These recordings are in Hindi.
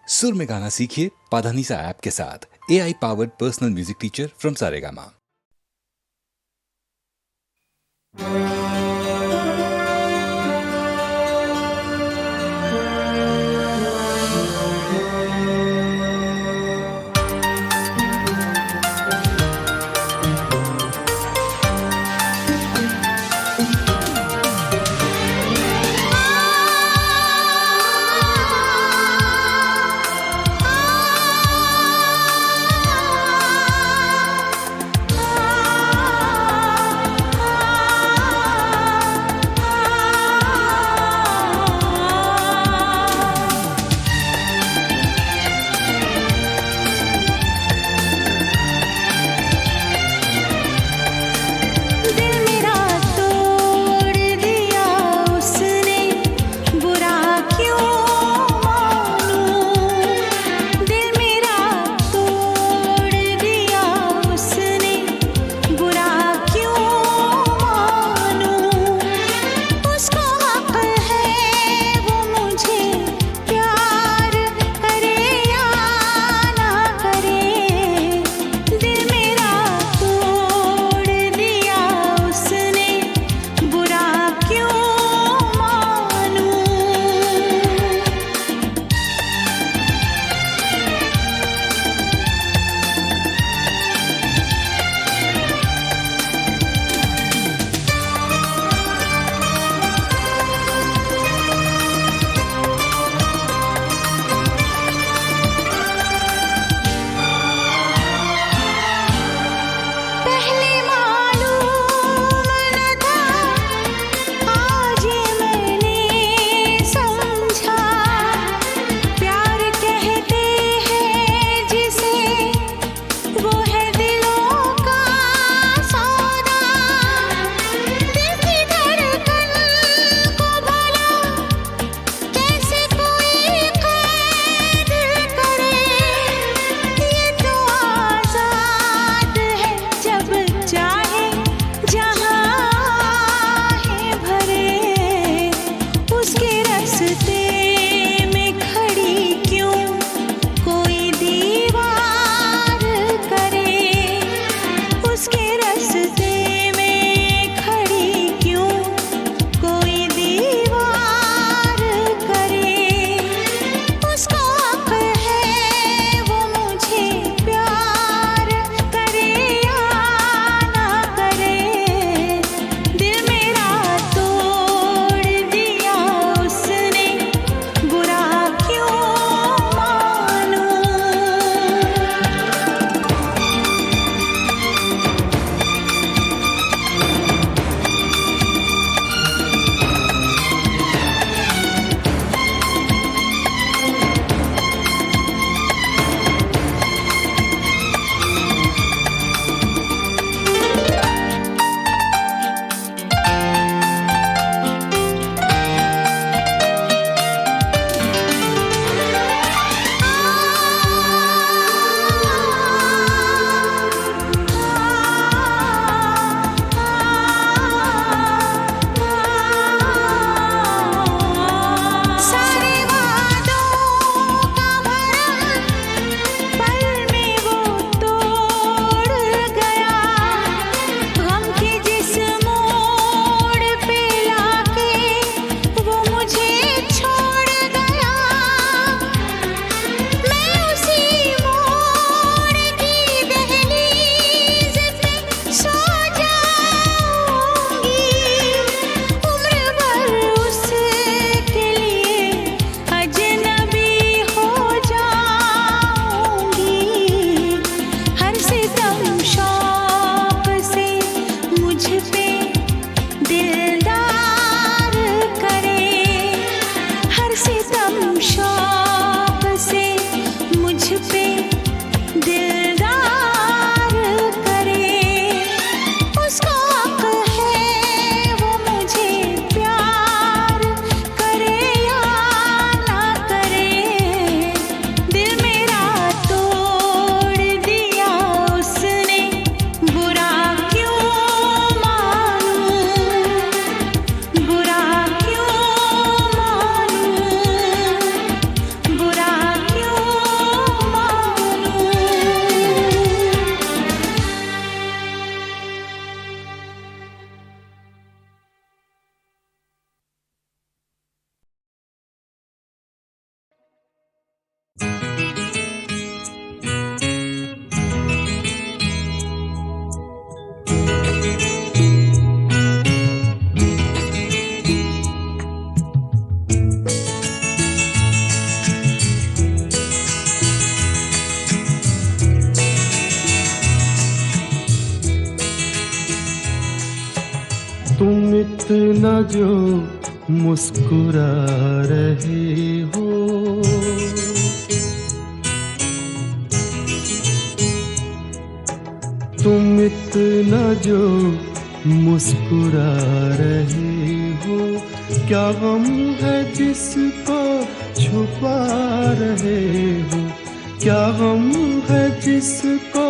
सुर में गाना सीखिए पाधानीसा ऐप के साथ। AI powered personal music teacher from Saregama. इतना जो मुस्कुरा रहे हो, तुम इतना जो मुस्कुरा रहे हो, क्या गम है जिसको छुपा रहे हो, क्या गम है जिसको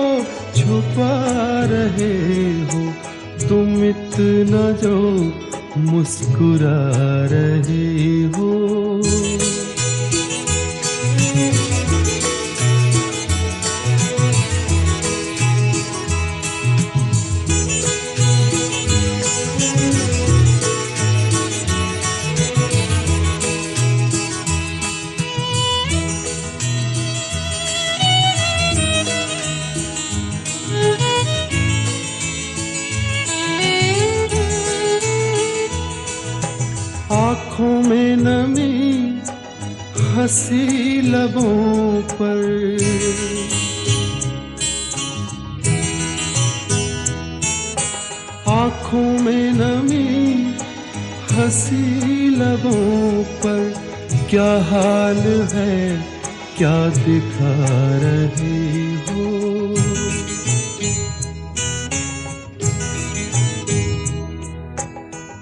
छुपा रहे हो, तुम इतना जो मुस्कुरा रहे हो। आँखों में नमी हंसी लबों पर, आँखों में नमी हंसी लबों पर, क्या हाल है क्या दिखा रहे हो,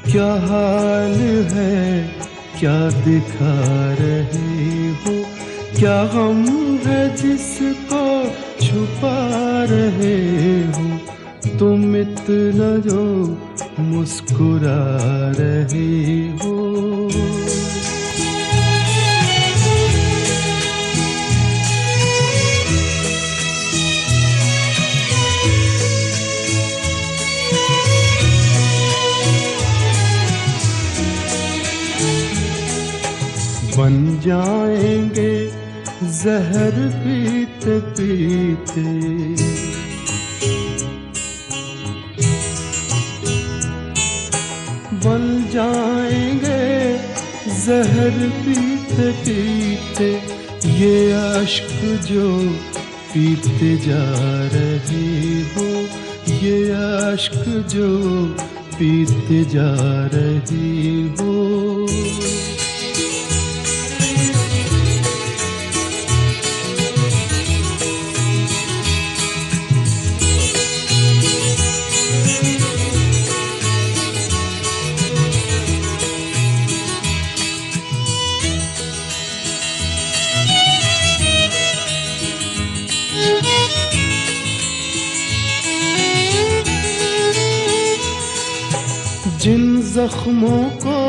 क्या हाल है क्या दिखा रहे हो, क्या गम है जिसको छुपा रहे हो, तुम इतना जो मुस्कुरा रहे हो। बन जाएंगे जहर पीते पीते, बन जाएंगे जहर पीते पीते, ये अश्क जो पीते जा रहे हो, ये अश्क जो पीते जा रहे हो। जिन जख्मों को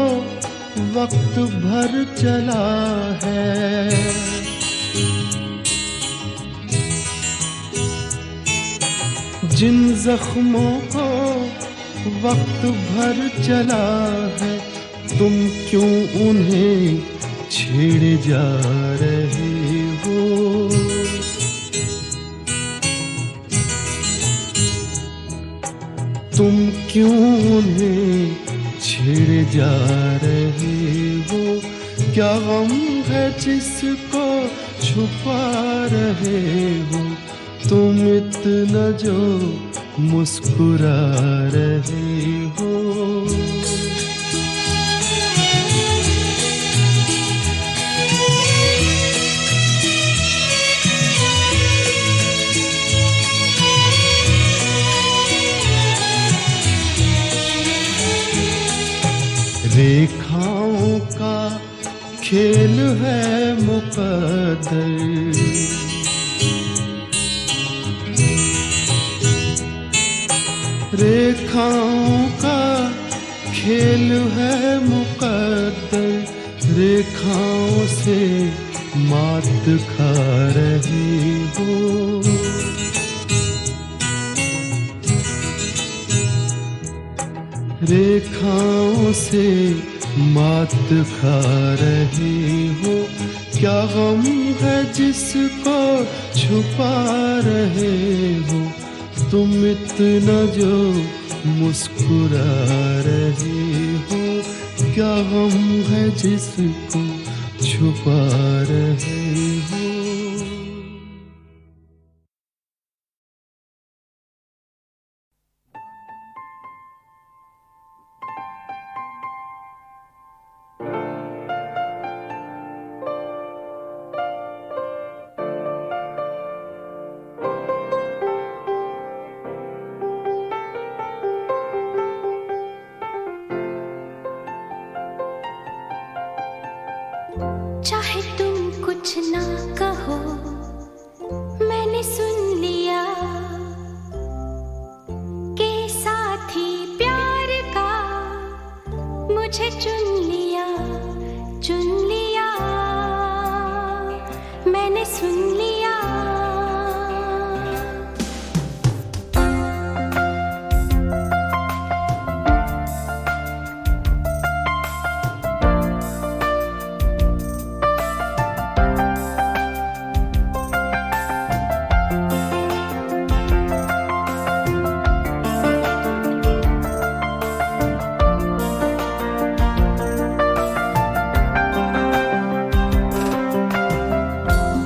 वक्त भर चला है, जिन जख्मों को वक्त भर चला है, तुम क्यों उन्हें छेड़े जा रहे हो, तुम क्यों उन्हें छेड़े जा रहे हो, क्या गम है जिसको छुपा रहे हो, तुम इतना जो मुस्कुरा रहे हो। रेखाओं का खेल है मुकद्दर, रेखाओं का खेल है मुकद्दर, रेखाओं से मात खा रहे हो, रेखाओं से मात खा रहे हो, क्या गम है जिसको छुपा रहे हो, तुम इतना जो मुस्कुरा रहे हो, क्या गम है जिसको छुपा रहे हो। मैंने सुन लिया।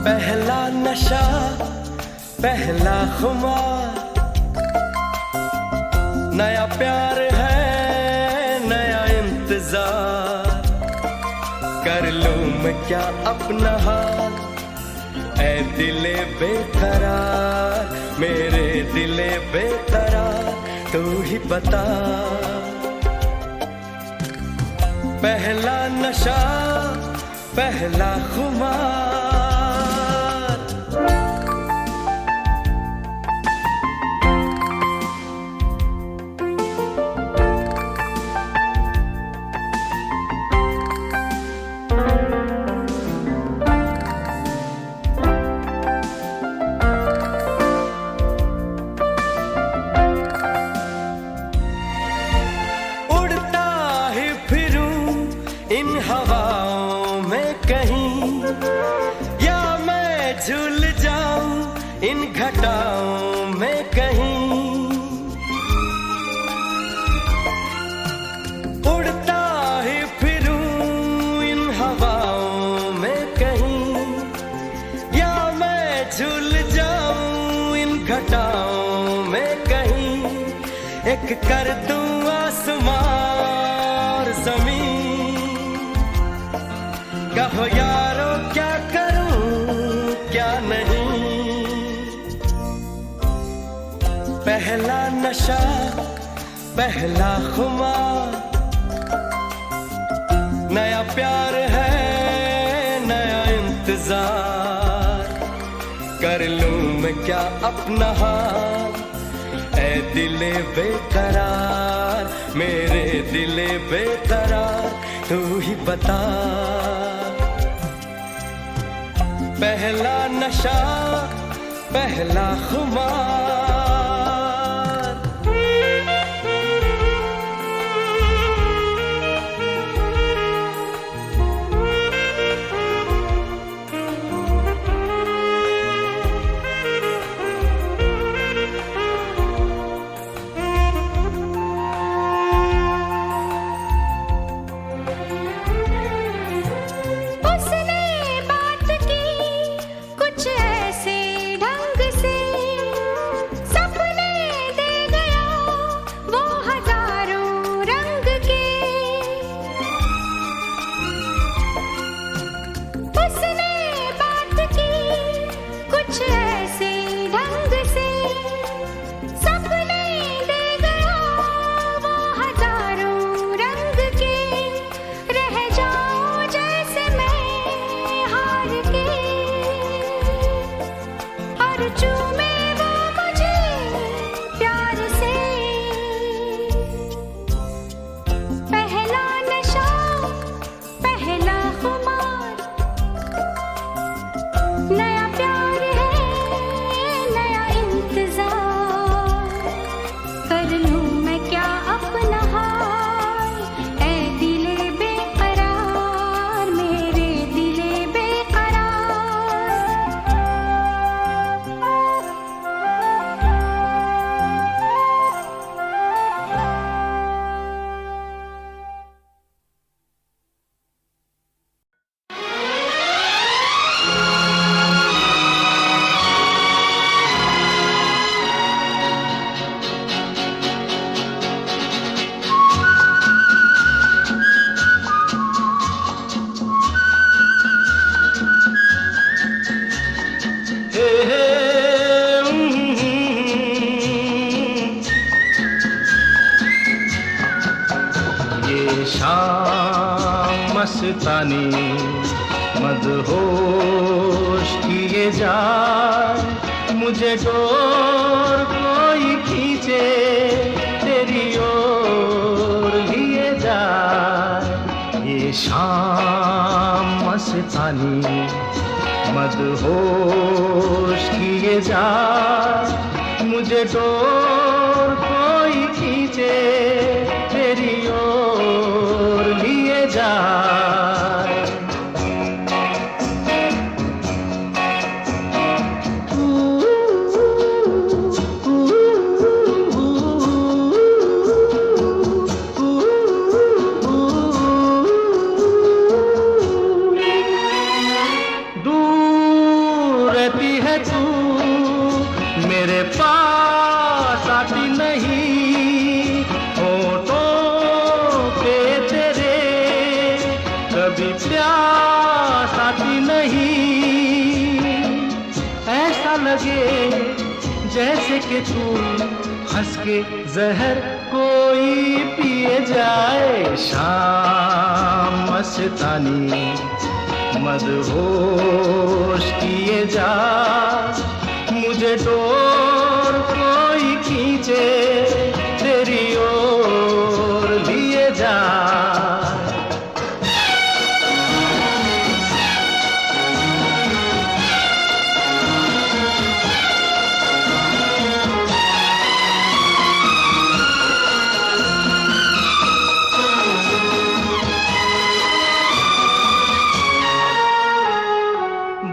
पहला नशा पहला खुमार, नया प्यार है नया इंतजार, कर लूं मैं क्या अपना हाल, ऐ दिले बेकरार, मेरे दिले बेकरार, तू ही बता। पहला नशा पहला खुमार, इन हवाओं में कहीं, या मैं झूल जाऊं इन घटाओं में कहीं, उड़ता ही फिरूं इन हवाओं में कहीं, या मैं झूल जाऊं इन घटाओं में कहीं, एक कर दूं आसमां और जमीन, कहो यारो क्या करूं क्या नहीं। पहला नशा पहला खुमार, नया प्यार है नया इंतजार, कर लूं मैं क्या अपना हाल, ऐ दिले बेकरार, मेरे दिले बेकरार, तू ही बता। पहला नशा पहला खुमार, मस्तानी मदहोश किए जाए, मुझे डोर कोई खींचे तेरी ओर लिए जाए। ये शाम मस्तानी मदहोश किए जा, मुझे डोर कोई खींचे तेरी ओर लिए जा। मेरे पास आती नहीं, होठों पे तेरे कभी प्यास आती नहीं। ऐसा लगे जैसे कि तू हंस के जहर कोई पिए जाए। शाम मस्तानी मदहोश किए जा, मुझे डोर कोई खींचे तेरी ओर लिए जा।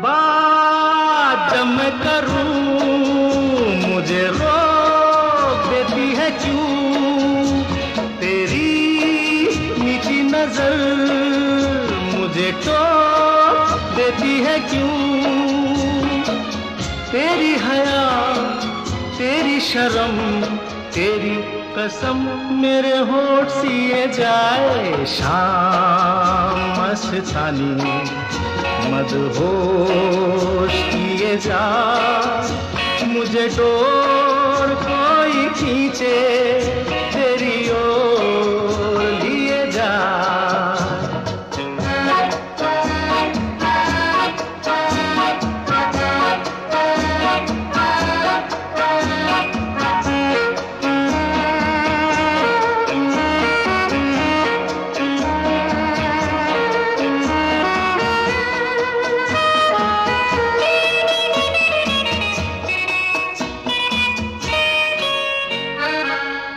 बात जब मैं करूं मुझे रोक देती है क्यों, तेरी मीठी नजर मुझे टोक देती है क्यों। तेरी हया तेरी शर्म तेरी कसम मेरे होठ सिए जाए। शाम मस्तानी मदहोश किए जा, मुझे डोर कोई खींचे तेरी ओर लिए जा।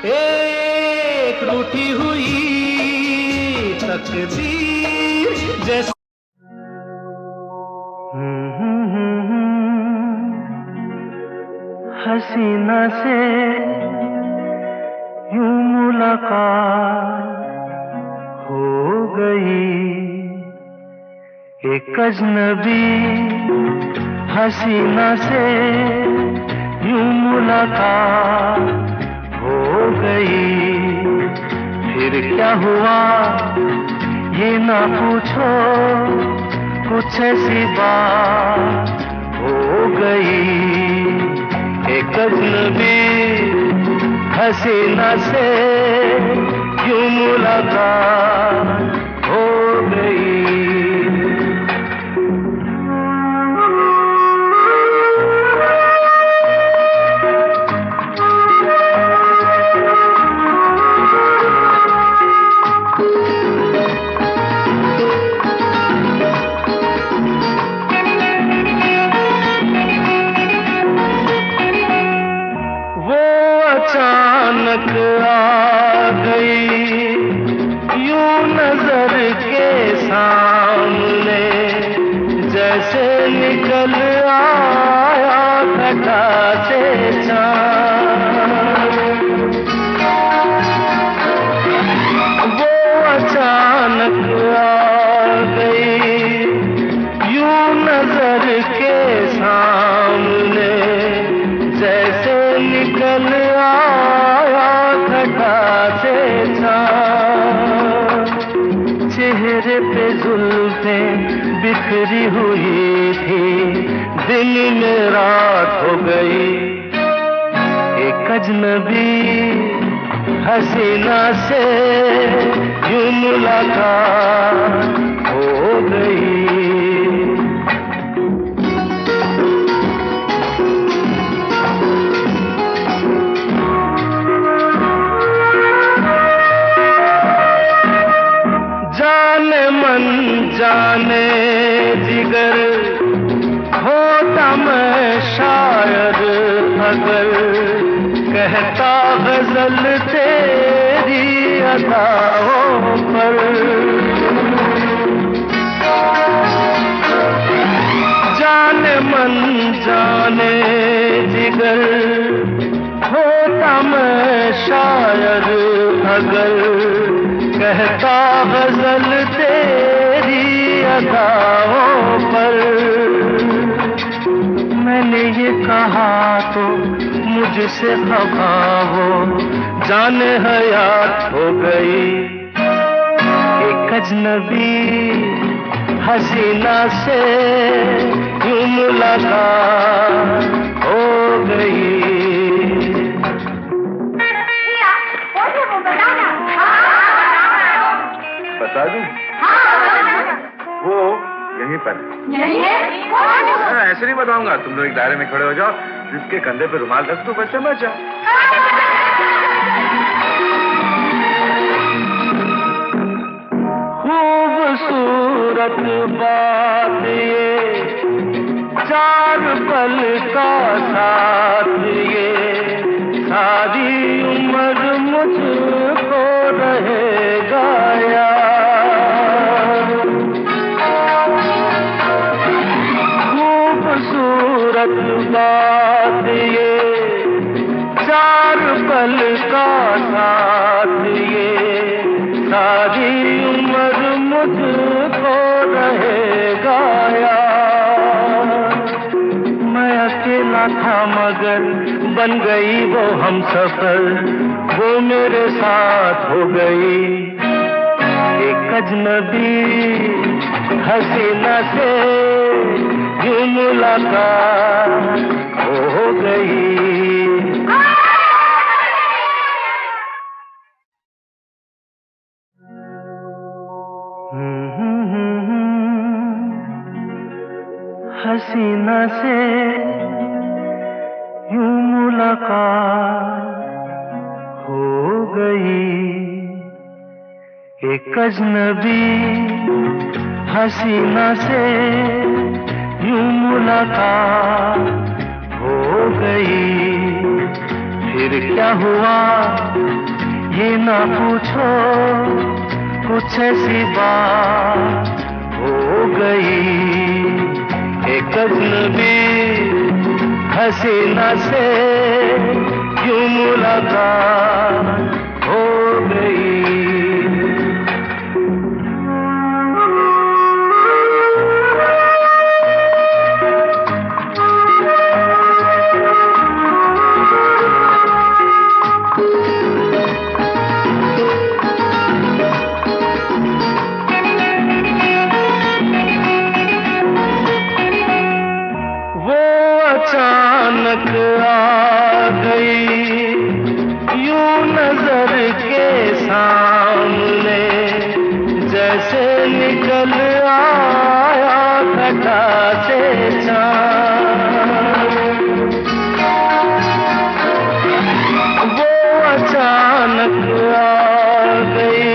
एक रूठी हुई तकदीर जैसे हसीना से यूं मुलाकात हो गई। एक अजनबी हसीना से यूं मुलाकात हो गई। फिर क्या हुआ ये ना पूछो, कुछ ऐसी बात हो गई। एक अजनबी हसीना से यूं मुलाकात हो गई। अचानक आ गई यूं नजर के सामने, जैसे निकल आया घटा से चाँद। वो अचानक आ गई यूं नजर के सामने, जैसे निकल आया घटा से चाँद। चेहरे पे जुल्फें बिखरी हुई थी, दिन में रात हो गई। एक अजनबी हसीना से यूं मुलाकात हो गई। जाने मन जाने जिगर अगर कहता गजल तेरी अदाओं पर। जाने मन जाने जिगर होता मैं शायर अगर कहता गजल तेरी अदाओं पर। मैंने ये कहा तो मुझसे खफा हो जाने हयात हो गई। एक अजनबी हसीना से यूं मुलाकात हो गई। बता दूं? वो यहीं पर ऐसे नहीं बताऊंगा। तुम लोग एक दायरे में खड़े हो जाओ, जिसके कंधे पे रुमाल रख दो, बस समझ जाओ। खूबसूरत बात ये चार पल का साथ ये सारी उम्र मुझको रहेगा यार। खूबसूरत बात ये चार पल का साथ ये सारी उम्र मुझको रहेगा यार। मैं अकेला था मगर बन गई वो हमसफर, वो मेरे साथ हो गई। एक अजनबी हसीना से यूं मुलाकात हो गई। हसीना से यूं मुलाकात हो गई। एक अजनबी हसीना से यूं मुलाकात हो गई। फिर क्या हुआ ये ना पूछो, कुछ ऐसी बात हो गई। एक अजनबी हसीना से यूं मुलाकात हो गई। अचानक आ गई यूं नजर के सामने, जैसे निकल आया घटा से चाँद। वो अचानक आ गई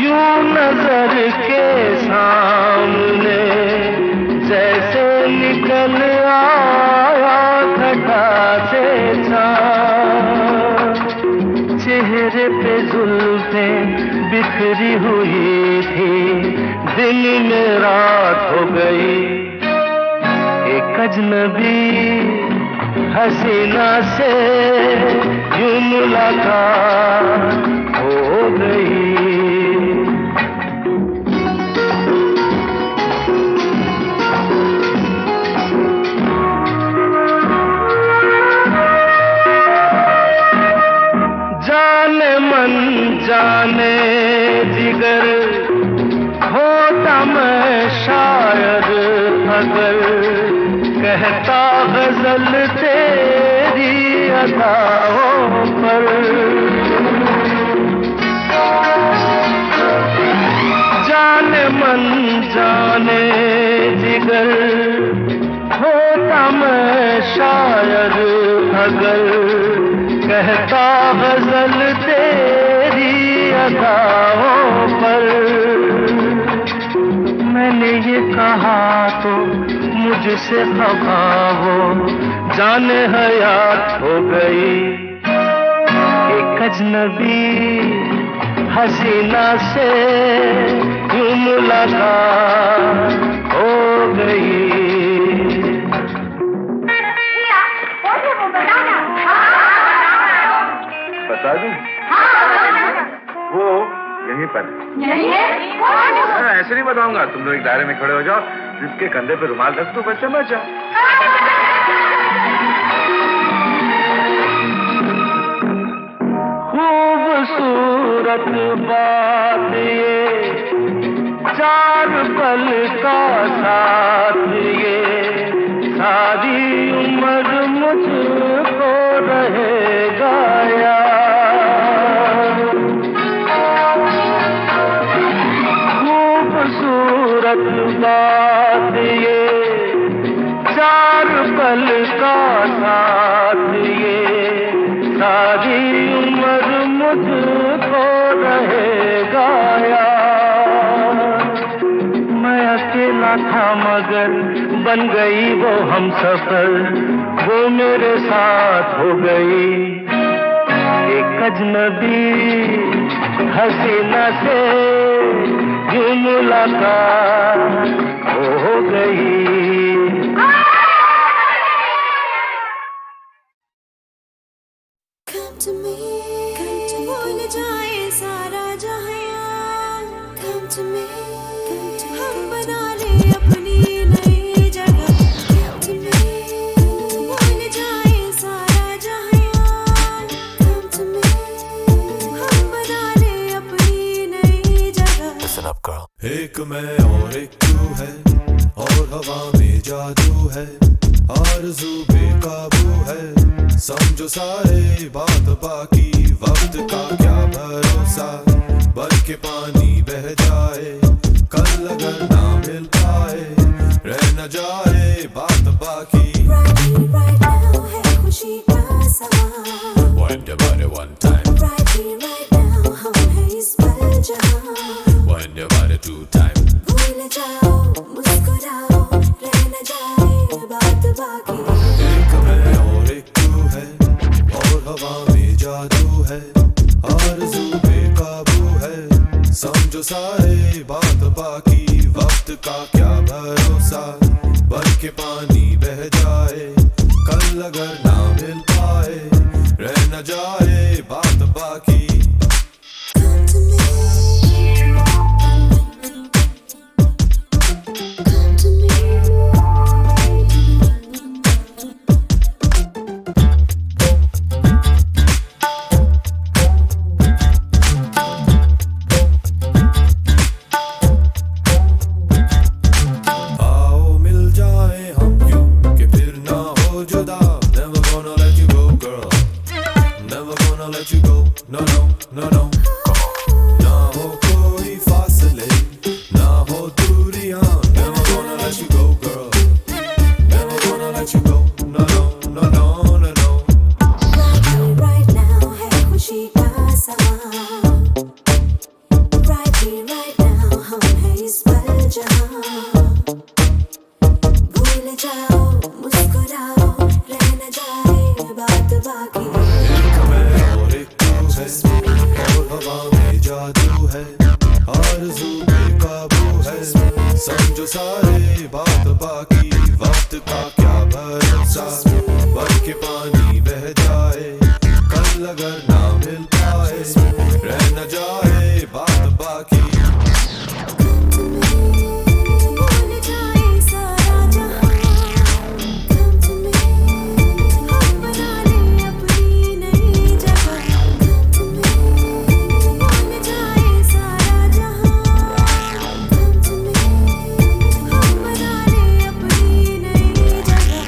यूं नजर के सामने, जैसे निकल आया घटा से चाँद। चेहरे पे जुल्फें बिखरी हुई थी, दिन में रात हो गई। एक अजनबी हसीना से यूं मुलाकात हो गई। जाने जिगर होता मैं शायर अगर कहता गजल तेरी अदाओं पर। जाने मन जाने जिगर होता मैं शायर अगर कहता गजल तेरी अदाओं पर। मैंने ये कहा तो मुझसे खफा वो जाने हयात हो गई। एक अजनबी हसीना से यूं मुलाकात हो गई। बता दूं? वो यहीं पर ऐसे नहीं बताऊंगा। तुम लोग एक दायरे में खड़े हो जाओ, जिसके कंधे पे रुमाल रख दो, बस समझ जाओ। खूबसूरत बात ये, चार पल का साथ ये, सारी उम्र मुझको रहेगा याद। खूबसूरत बात ये, चार पल का साथ ये, सारी उम्र मुझको रहेगा याद। मैं अकेला था मगर बन गई वो हमसफर, वो मेरे साथ हो गई। एक अजनबी हसीना से यूं मुलाकात हो गई। To me, भूल जाए सारा जहां। Come to me, हम बना ले अपनी नई जगह। Come to me, भूल जाए सारा जहां। Come to me, हम बना ले अपनी नई जगह। Listen up, girl. एक मैं और एक तू है, और हवा में जादू है, आरज़ू बेकाबू है, समझो सारे बात बाकी, वक्त का क्या भरोसा, बन के पानी बह जाए, कल अगर ना मिल पाए, रह न जाए बात बाकी। Right now है खुशी का समा। Wind your body one time. Right now हम है इस पल जहां। Wind your body two time. भूल जाओ, मुस्कुराओ, रह न जाए बात बाकी। एक मैं और एक तू है, और हवा में जादू है, आरज़ू बेकाबू है, समझो सारे बात बाकी, वक्त का क्या भरोसा, बन के पानी बह जाए, कल अगर ना मिल पाए, रह न जाए बात बाकी। Come to me, come to me। आओ मिल जाए हम यूं कि फिर ना हो जुदा, never gonna let you go girl, never gonna let you go, no no no no। ना हो कोई फासले, ना हो दूरियां, never gonna let you go girl, never gonna let you go, no no no no no no। Right now है खुशी का समा। Right now हम है इस पल जहां। भूल जाओ, मुस्कुराओ, रह न जाए बात बाकी। एक मैं और एक तू है, और हवा में जादू है, आरज़ू बेकाबू है, समझो सारे बात बाकी, वक्त का क्या भरोसा, बन के पानी बह जाए, कल अगर ना मिल पाए, रह न जाए बात बाकी। Come to me, भूल जाए सारा जहां। Come to me, हम बना ले अपनी नई जगह। Come to me, भूल जाए सारा जहां। Come to me, हम बना ले अपनी नई जगह।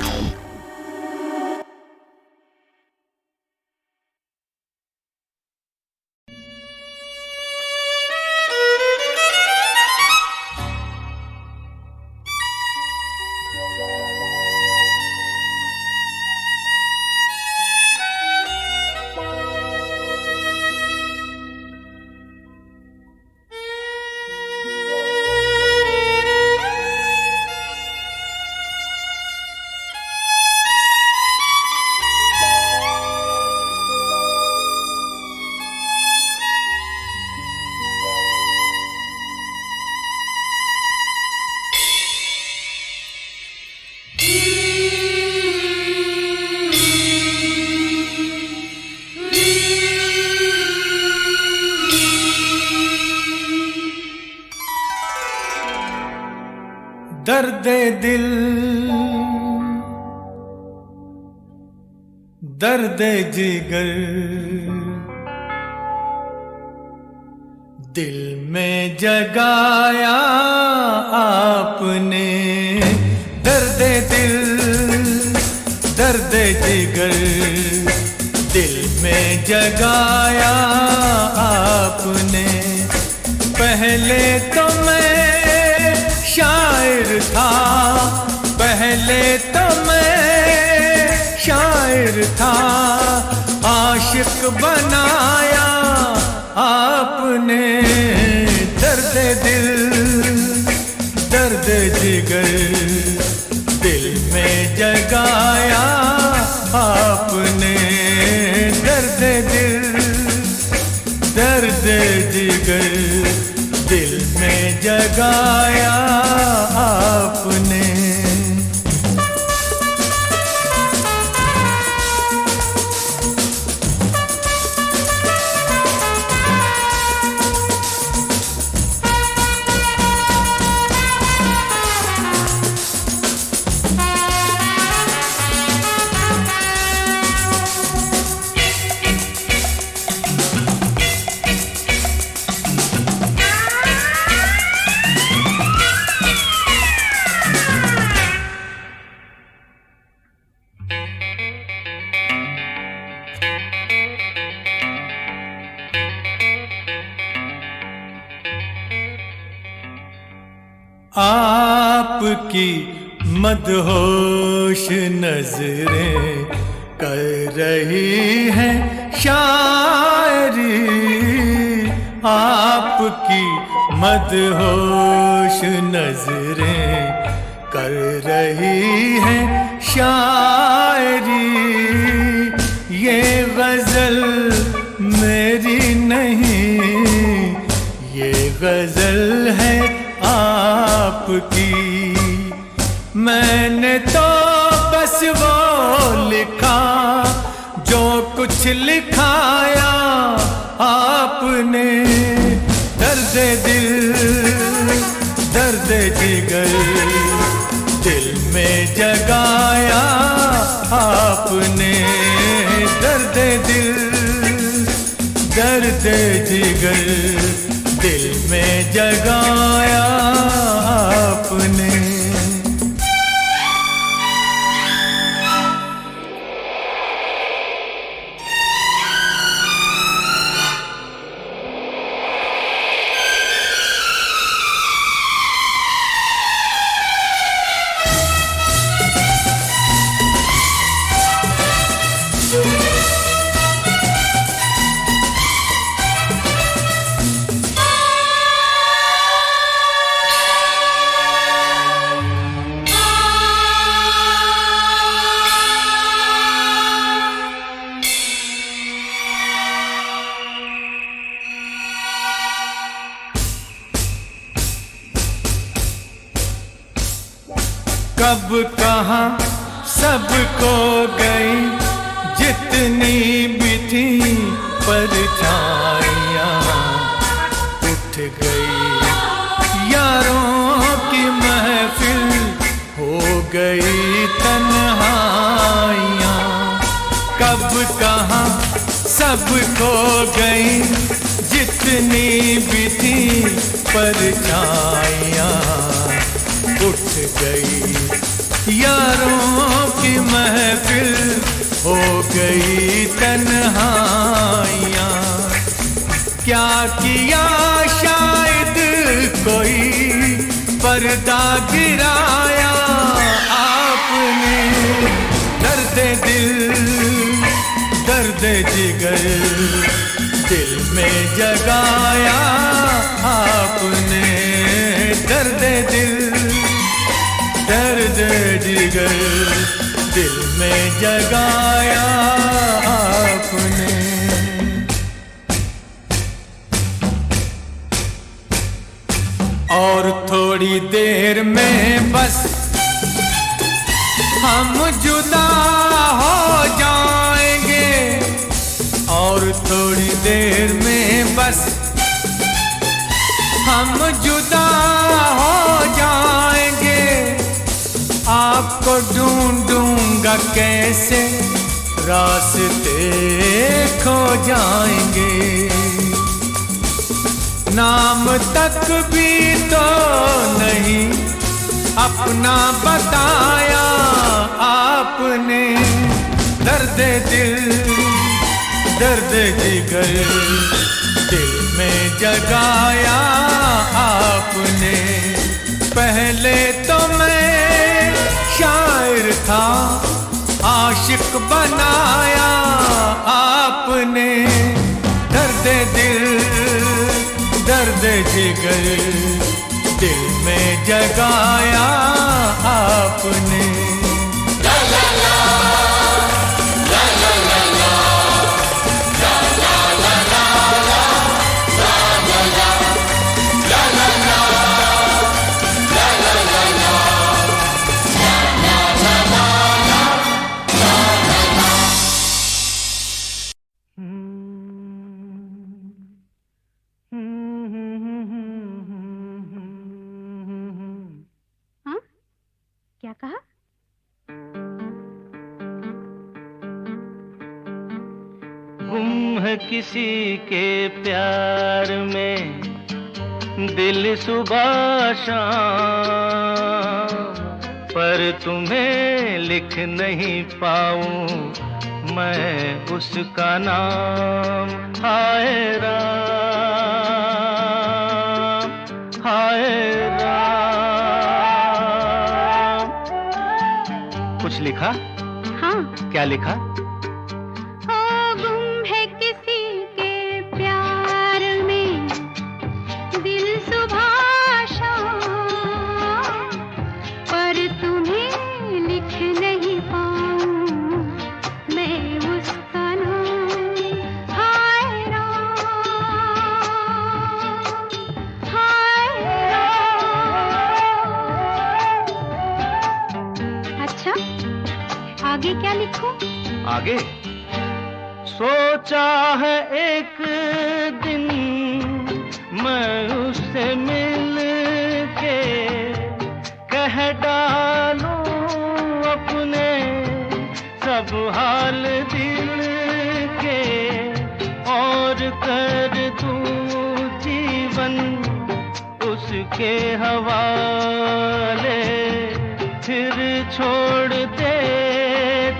दर्द दिल दर्द जिगर दिल में जगाया आपने दर्द दिल दर्द जिगर दिल में जगाया आपने पहले तो मैं शायर था पहले तो मैं शायर था आशिक बनाया आपने दर्द दिल दर्द जिगर दिल में जगाया आपने दर्द दिल दर्द जिगर दिल में जगाया आपने आपकी मदहोश नजरें कर रही हैं शायरी आपकी मदहोश नजरें कर रही हैं शायरी ये गजल मेरी नहीं ये गजल है आपकी मैंने तो बस वो लिखा जो कुछ लिखाया आपने दर्द दिल दर्द जिगर दिल में जगाया आपने दर्द दिल दर्द जिगर दिल में जगाया आपने कब कहाँ सबको गई जितनी भी थी परछाइयाँ उठ गई यारों की महफिल हो गई तन्हाइयाँ कब कहाँ सबको गई जितनी भी थी परछाइयाँ उठ गई यारों की महफिल हो गई तन्हाइयाँ क्या किया शायद कोई पर्दा गिराया आपने दर्द दिल दर्द जिगर दिल में जगाया आपने दर्द दिल दर्द जिगर दिल में जगाया आपने और थोड़ी देर में बस हम जुदा हो जाएंगे और थोड़ी देर में बस हम जुदा हो जाएंगे ढूंढूंगा कैसे रास्ते खो जाएंगे। नाम तक भी तो नहीं अपना बताया आपने, दर्द दिल दर्द जिगर दिल में जगाया आपने। पहले तो मैं शायर था, आशिक बनाया आपने। दर्द दिल दर्द जिगर दिल में जगाया आपने। क्या कहा? गुम है किसी के प्यार में दिल सुबह शाम, पर तुम्हें लिख नहीं पाऊं मैं उसका नाम। हाय राम हाय राम। कुछ लिखा? हाँ। क्या लिखा? गुम है किसी के प्यार में दिल सुबह शाम, पर तुम्हें लिख नहीं पाऊं मैं उसका नाम। हाय राम हाय राम। अच्छा, आगे क्या लिखूं? आगे सोचा है एक दिन मैं उससे मिल के कह डालूं अपने सब हाल दिल के, और कर दूं जीवन उसके हवाले। फिर छोड़ दे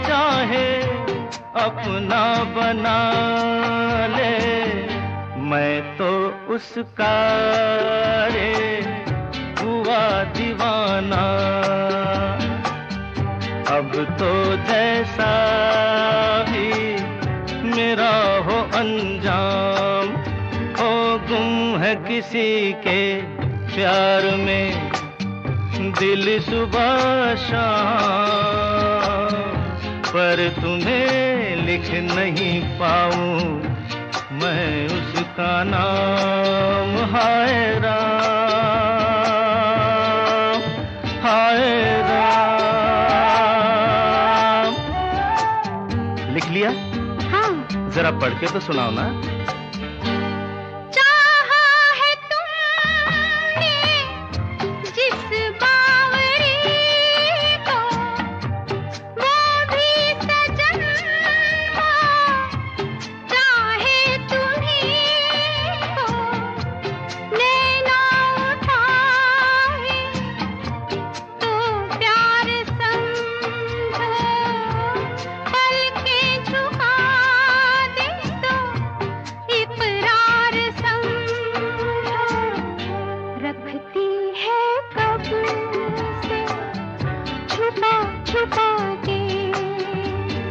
चाहे अपना बना ले, मैं तो उसका रे हुआ दीवाना। अब तो जैसा भी मेरा हो अंजाम, हो गुम है किसी के प्यार में दिल सुबह शाम, पर तुम्हें लिख नहीं पाऊं मैं उसका नाम। हाय राम हाय राम। लिख लिया? हाँ। जरा पढ़ के तो सुनाओ ना।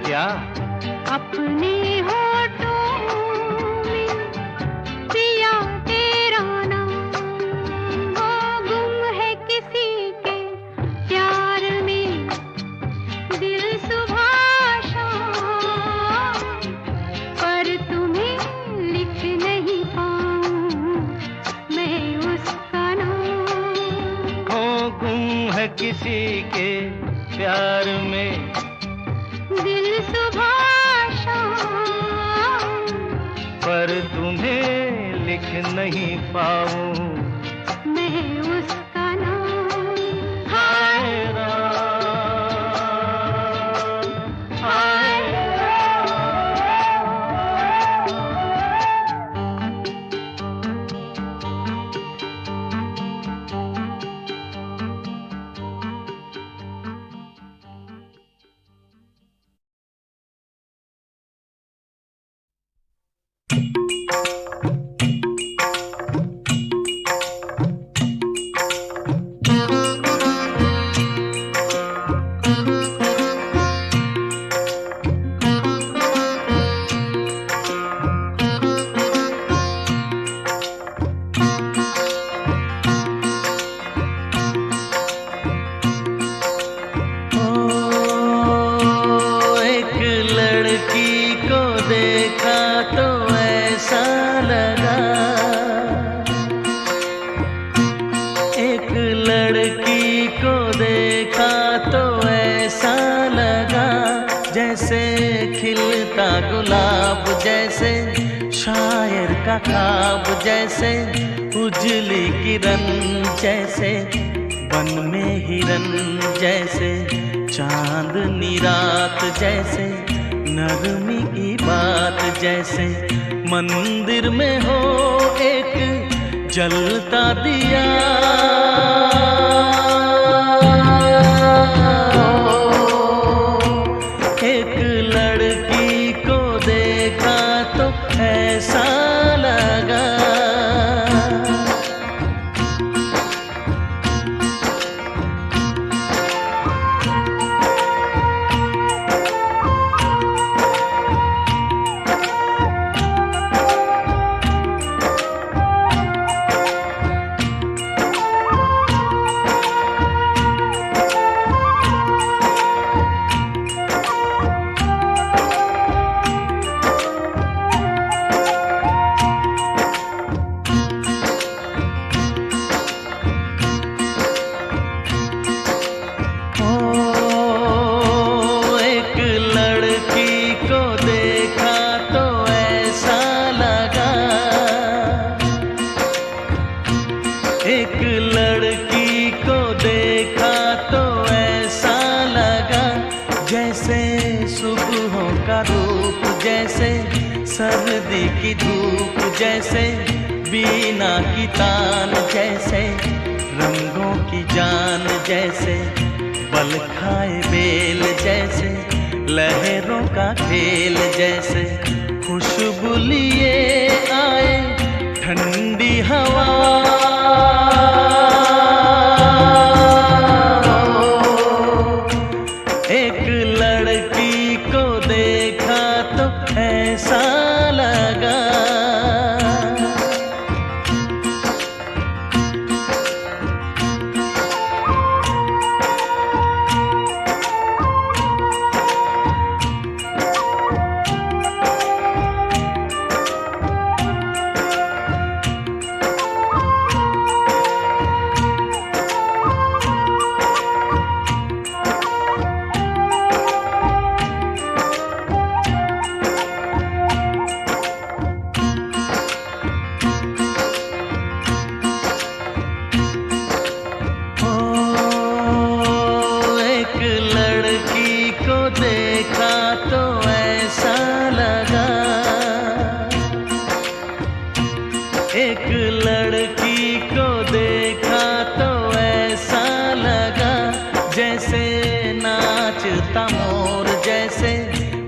क्या? अपने होठों में पिया तेरा नाम। वो गुम है किसी के प्यार में दिल सुबह शाम, पर तुम्हें लिख नहीं पाऊं मैं उसका नाम। वो गुम है किसी के प्यार में दिल सुबह शाम, पर तुम्हें लिख नहीं पाऊं मैं उसका नाम। हाय राम जैसे खिलता गुलाब, जैसे शायर का ख्वाब, जैसे उजली किरण, जैसे वन में हिरन, जैसे चांदनी रात, जैसे नरमी की बात, जैसे मंदिर में हो एक जलता दिया। एक लड़की को देखा तो ऐसा लगा, एक लड़की को देखा तो ऐसा लगा, जैसे सुबहों का रूप, जैसे सर्दी की धूप, जैसे बीना की तान, जैसे रंगों की जान, जैसे बल खाए बेल, जैसे लहरों का खेल, जैसे खुशबू लिए आए ठंडी हवा। एक लड़की को देखा तो ऐसा लगा, देखा तो ऐसा लगा, एक लड़की को देखा तो ऐसा लगा, जैसे नाचता मोर, जैसे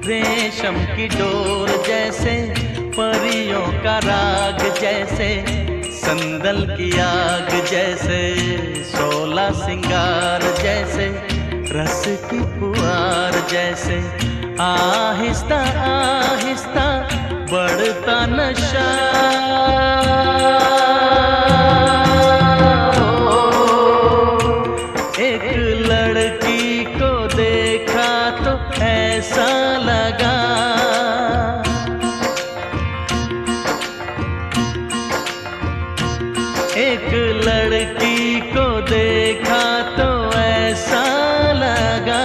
रेशम की डोर, जैसे परियों का राग, जैसे संदल की आग, जैसे 16 सिंगार, जैसे रस की पुआर, जैसे आहिस्ता आहिस्ता बढ़ता नशा। एक लड़की को देखा तो ऐसा लगा, एक लड़की को देखा तो ऐसा लगा।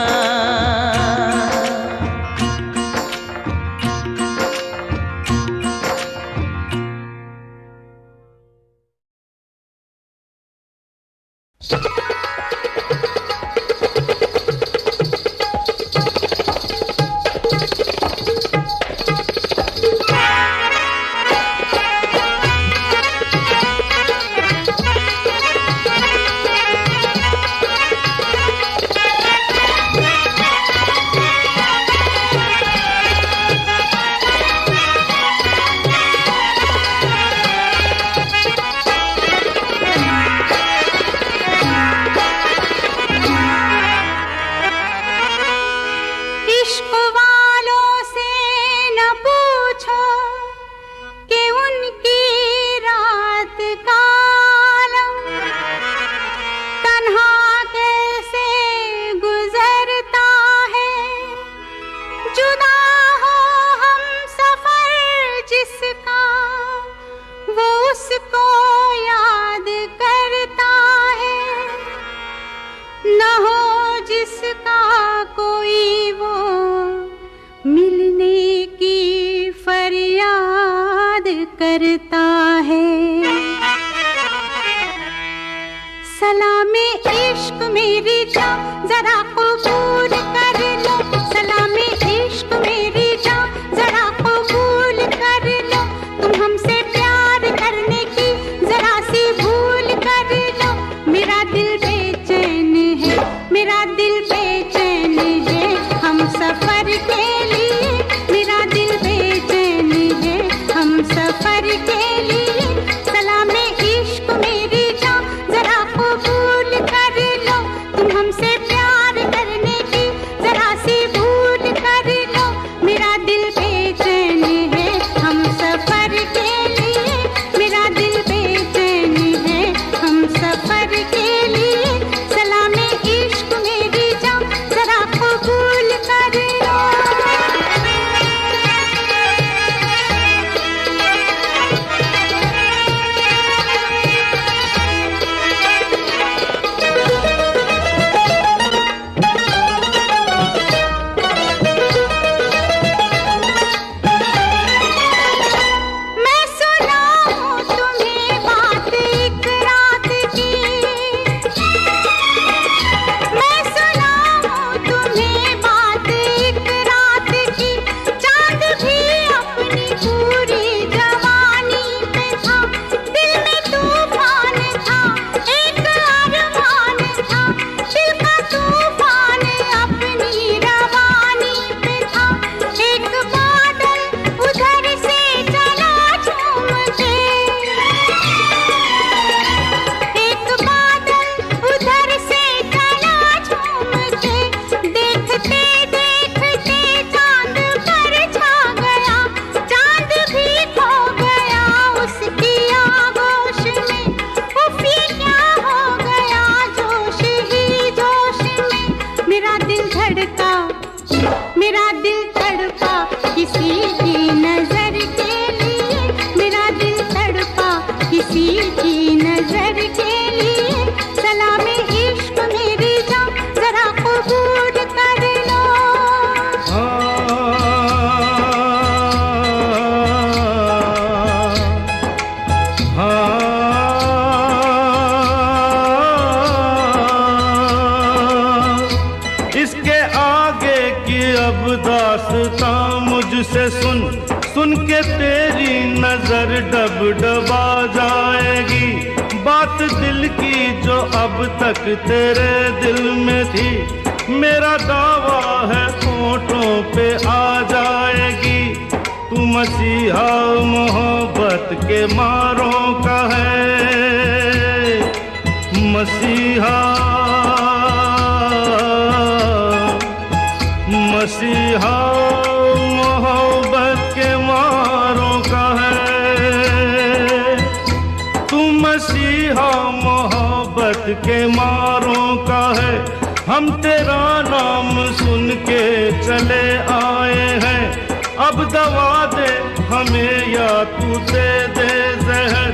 करता है। सलामे इश्क मेरी जान जरा कबूल कर लो, सलामे इश्क मेरी जान जरा कबूल कर लो, तुम हमसे प्यार करने की जरा सी भूल कर लो। मेरा दिल बेचैन है, मेरा दिल बेचैन है हम सफर के लिए, मेरा दिल बेचैन है हम सफर के लिए। सलामे इश्क मेरी जान जरा कबूल कर लो, तुम हमसे प्यार करने की जरा सी भूल कर लो। मेरा दिल बेचैन है हम सफर के लिए, मेरा दिल बेचैन है हम सफर के लिए। सलामे इश्क मेरी जान जरा कबूल कर लो। मैं सुनाऊं तुम्हें बात एक रात की, मैं सुनाऊं तुम्हें बात एक रात की। चांद भी अपनी पूरी जवानी पे था, दिल में तूफान था, एक अरमान था, दिल का तूफान अपनी रवानी पे था। एक बादल उधर से चला झूम के, एक बादल उधर से चला झूम के, देखते देखते चांद पर छा गया, चांद भी खो गया उसकी आगोश में। उफ ये क्या हो गया जोश ही जोश में। मेरा दिल धड़का, मेरा दिल तड़पा किसी की नजर के लिए, मेरा दिल तड़पा किसी की नजर के लिए। सलामे इश्क मेरी जान जरा कबूल कर लो। इसके आगे की अब दास्तां मुझसे सुन, सुन के तेरी नजर डब डबा जाएगी। बात दिल की जो अब तक तेरे दिल में थी, मेरा दावा है होठों पे आ जाएगी। तू मसीहा मोहब्बत के मारों का है, मसीहा मसीहा मोहब्बत के मारों का है। तू मसीहा मोहब्बत के मारों का है। हम तेरा नाम सुन के चले आए हैं, अब दवा दे हमें या तू दे दे जहर।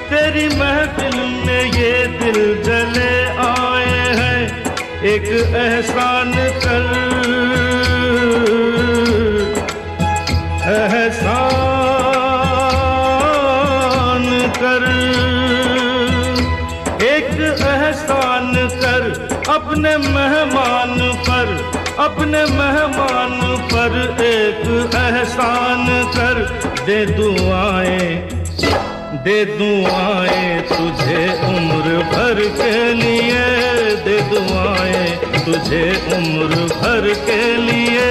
तेरी महफिल में ये दिल जले आए हैं, एक एहसान कर, एहसान कर, एक एहसान कर अपने मेहमान पर, अपने मेहमान पर एक एहसान कर। दे दुआएं तुझे उम्र भर के लिए, दे दुआएं तुझे उम्र भर के लिए।